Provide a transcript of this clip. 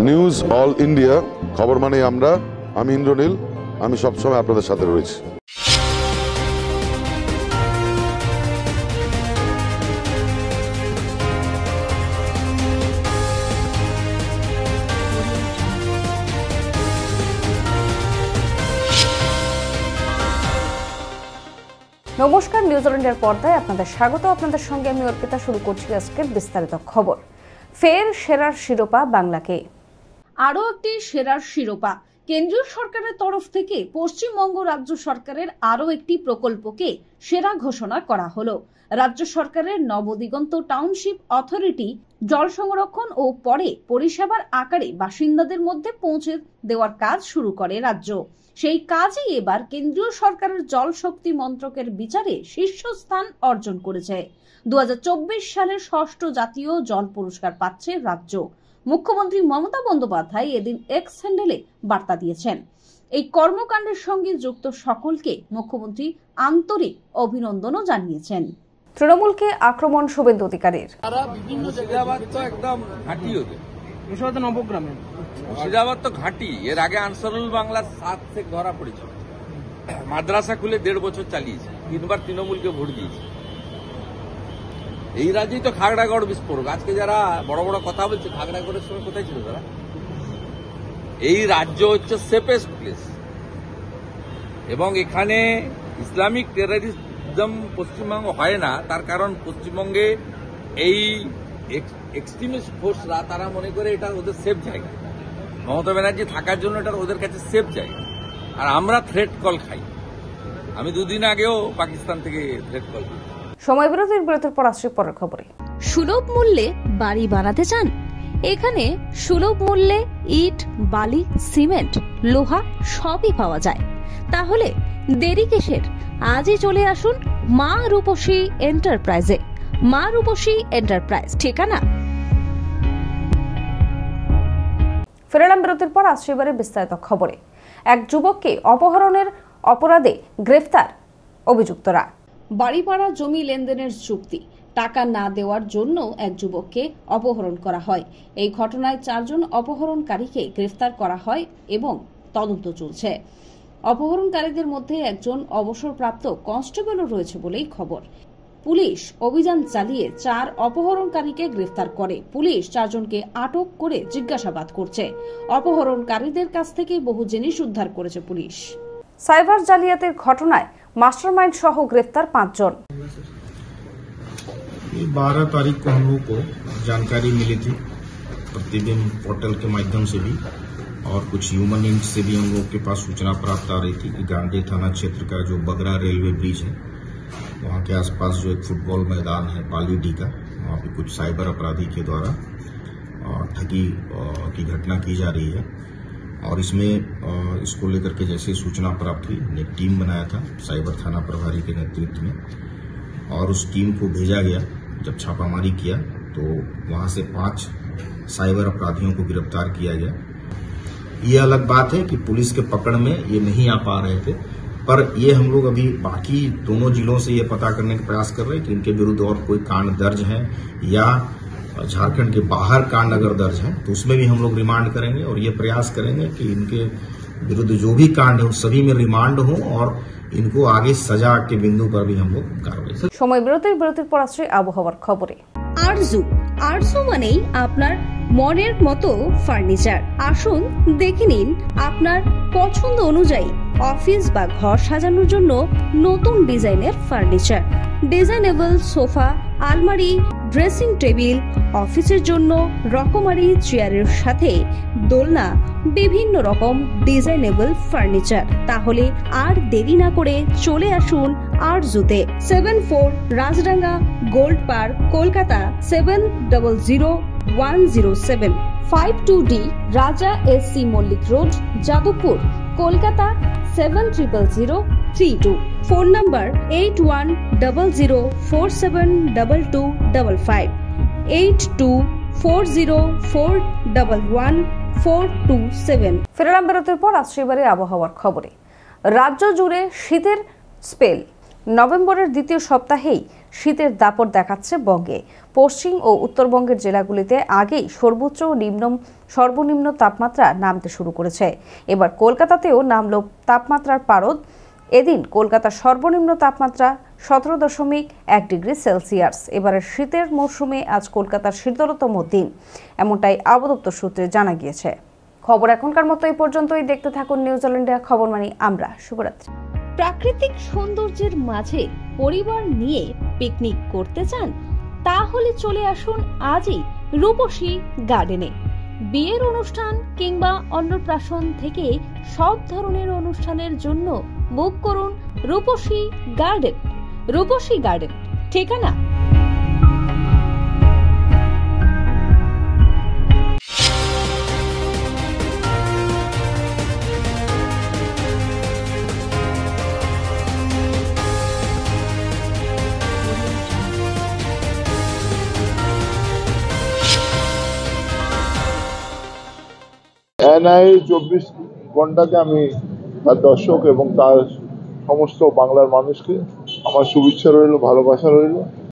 News all India, খবর মানে আমরা। আমি ইন্দ্রনীল, আমি সবসময় আপনাদের সাথে রয়েছি। নমস্কার, নিউজ অল ইন্ডিয়ার পর্দায় আপনাদের স্বাগত। আপনাদের সঙ্গে আমি অর্পিতা। শুরু করছি আজকের বিস্তারিত খবর। ফের সেরার শিরোপা বাংলাকে। আরও একটি সেরার শিরোপা। কেন্দ্রীয় সরকারের তরফ থেকে পশ্চিমবঙ্গ রাজ্য সরকারের আরও একটি প্রকল্পকে সেরা ঘোষণা করা হলো। রাজ্য সরকারের নবদিগন্ত টাউনশিপ অথরিটি জল সংরক্ষণ ও পরে পরিষেবার আকারে বাসিন্দাদের মধ্যে পৌঁছে দেওয়ার কাজ শুরু করে রাজ্য। সেই কাজই এবার কেন্দ্রীয় সরকারের জল শক্তি মন্ত্রকের বিচারে শীর্ষস্থান অর্জন করেছে। 2024 সালের 6ষ্ঠ জাতীয় জল পুরস্কার পাচ্ছে রাজ্য। মুখ্যমন্ত্রী মমতা বন্দ্যোপাধ্যায় এদিন এক্স হ্যান্ডেলে বার্তা দিয়েছেন। এই কর্মকাণ্ডের সঙ্গে যুক্ত সকলকে মুখ্যমন্ত্রী আন্তরিক অভিনন্দনও জানিয়েছেন। তৃণমূলকে আক্রমণ শুভেন্দু অধিকারীর। মুর্শিদাবাদ তো ঘাঁটি। এর আগে আনসারুল বাংলার 7 থেকে ধরা পড়েছিল। মাদ্রাসা খুলে 1.5 বছর চালিয়েছে, 3বার তৃণমূলকে ভোট দিয়েছে। এই রাজ্যেই তো খাগড়াগড় বিস্ফোরক। আজকে যারা বড় বড় কথা বলছে, খাগড়াগড়ের সময় কোথায় ছিল তারা? এই রাজ্য হচ্ছে সেফেস্ট প্লেস, এবং এখানে ইসলামিক টেররিজম পশ্চিমবঙ্গ হয় না। তার কারণ পশ্চিমবঙ্গে এই এক্সট্রিমিস্ট ফোর্সরা তারা মনে করে এটা ওদের সেফ জায়গা। মমতা ব্যানার্জি থাকার জন্য এটা ওদের কাছে সেফ জায়গা, আর আমরা থ্রেট কল খাই। আমি 2 দিন আগেও পাকিস্তান থেকে থ্রেট কল খাই। সময় বিরতির পর আসছে পরের খবরে। সুলভ মূল্যে বাড়ি বানাতে চান? এখানে সুলভ মূল্যে ইট, বালি, সিমেন্ট, লোহা সবই পাওয়া যায়। তাহলে দেরি কিসের? আজই চলে আসুন মা রূপসী এন্টারপ্রাইজে। মা রূপসী এন্টারপ্রাইজ ঠিকানা। ফেরালাম বিরতির পর আসছে এবারে বিস্তারিত খবরে। এক যুবককে অপহরণের অপরাধে গ্রেফতার অভিযুক্তরা। বাড়িপাড়া জমি লেনদেনের চুক্তি, টাকা না দেওয়ার জন্য এক যুবককে অপহরণ করা হয়। এই ঘটনায় 4 জন অপহরণকারীকে গ্রেফতার করা হয় এবং তদন্ত চলছে। অপহরণকারীদের মধ্যে একজন অবসরপ্রাপ্ত কনস্টেবলও রয়েছে বলেই খবর। পুলিশ অভিযান চালিয়ে 4 অপহরণকারীকে গ্রেফতার করে। পুলিশ 4 জনকে আটক করে জিজ্ঞাসাবাদ করছে। অপহরণকারীদের কাছ থেকে বহু জিনিস উদ্ধার করেছে পুলিশ। সাইবার জালিয়াতির ঘটনায় मास्टरमाइंड सह गिरफ्तार 5 जन। 12 तारीख को हम लोग को जानकारी मिली थी प्रतिबिंब पोर्टल के माध्यम से भी, और कुछ ह्यूमन इंच से भी हम लोग के पास सूचना प्राप्त आ रही थी कि गांधी थाना क्षेत्र का जो बगरा रेलवे ब्रिज है, वहां के आसपास जो एक फुटबॉल मैदान है बालीडी का, वहां पे कुछ साइबर अपराधी के द्वारा ठगी की घटना की जा रही है। और इसमें इसको लेकर के जैसे सूचना प्राप्त हुई, हमने एक टीम बनाया था साइबर थाना प्रभारी के नेतृत्व में, और उस टीम को भेजा गया। जब छापामारी किया तो वहां से 5 साइबर अपराधियों को गिरफ्तार किया गया। ये अलग बात है कि पुलिस के पकड़ में ये नहीं आ पा रहे थे, पर ये हम लोग अभी बाकी दोनों जिलों से ये पता करने का प्रयास कर रहे हैं कि इनके विरुद्ध और कोई कांड दर्ज है, या झारखंड के बाहर कांड अगर दर्ज है तो उसमें भी हम लोग रिमांड करेंगे, और ये प्रयास करेंगे कि इनके विरुद्ध जो भी कांड है सभी में रिमांड हो, और इनको आगे सजा के बिंदु पर भी हम लोग कार्रवाई। समय বিরতির পর আসছে আবহাওয়ার খবরে। আরজু মানেই আপনার মনের মতো ফার্নিচার। আসুন দেখে নিন আপনার পছন্দ অনুযায়ী অফিস বা ঘর সাজানোর জন্য নতুন ডিজাইনের ফার্নিচার। ডিজাইনেবল সোফা, আলমারি, ড্রেসিং টেবিল, অফিসের জন্য রকমারি চেয়ারের সাথে দোলনা, বিভিন্ন রকম ডিজাইনেবল ফার্নিচার। তাহলে আর দেরি না করে চলে আসুন আরজুতে। 74 Rajdanga gold park, Kolkata 700107। 52D Raja SC Mallick road, Jadavpur, Kolkata 700032। Phone number 8100472255, 8240411427। ফেরালাম বিরতির পর আসছে এবারে আবহাওয়ার খবরে। রাজ্য জুড়ে শীতের স্পেল। নভেম্বরের দ্বিতীয় সপ্তাহেই শীতের দাপট দেখাচ্ছে বঙ্গে। পশ্চিম ও উত্তরবঙ্গের জেলাগুলিতে আগেই সর্বোচ্চ ও সর্বনিম্ন তাপমাত্রা নামতে শুরু করেছে। এবার কলকাতাতেও নামল তাপমাত্রার পারদ। এদিন কলকাতার সর্বনিম্ন তাপমাত্রা 17.1 ডিগ্রি সেলসিয়াস। এবারের শীতের মৌসুমে আজ কলকাতার শীতলতম দিন, এমনটাই আবহাওয়া দপ্তর সূত্রে জানা গিয়েছে। খবর এখনকার মতো এই পর্যন্তই। দেখতে থাকুন নিউজিল্যান্ড ইন্ডিয়া খবর মানি আমরা। শুভরাত্রি। প্রাকৃতিক সৌন্দর্যের মাঝে পরিবার নিয়ে পিকনিক করতে চান? তাহলে চলে আসুন আজই রূপসী গার্ডেনে। বিয়ের অনুষ্ঠান কিংবা অন্নপ্রাশন থেকে সব ধরনের অনুষ্ঠানের জন্য বুক করুন রূপসী গার্ডেন। রূপসী গার্ডেন ঠিকানা NI 24 ঘন্টাকে আমি তার দর্শক এবং তার সমস্ত বাংলার মানুষকে আমার শুভেচ্ছা রইল, ভালোবাসা রইল।